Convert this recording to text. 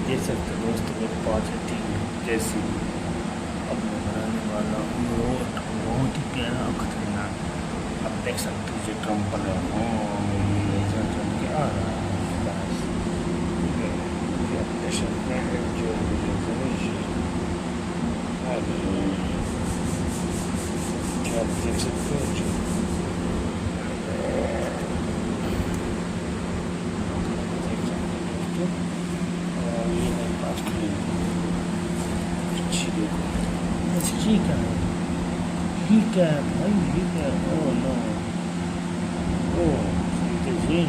देख सकते हो दोस्तों मेरे पास है थी जैसी। अब मैं बनाने वाला हूँ रोड, बहुत ही प्यारा और खतरनाक। अब देख सकते हो जो ट्रम्प बना ये ऐसा चल के आ रहा है बस। ये अपने शब्द में जो क्या देख सकते हो जो ये मेरे पास खड़ी अच्छी देखो अच्छी क्या है ये क्या है भाई ये क्या है ओ नो ओ ये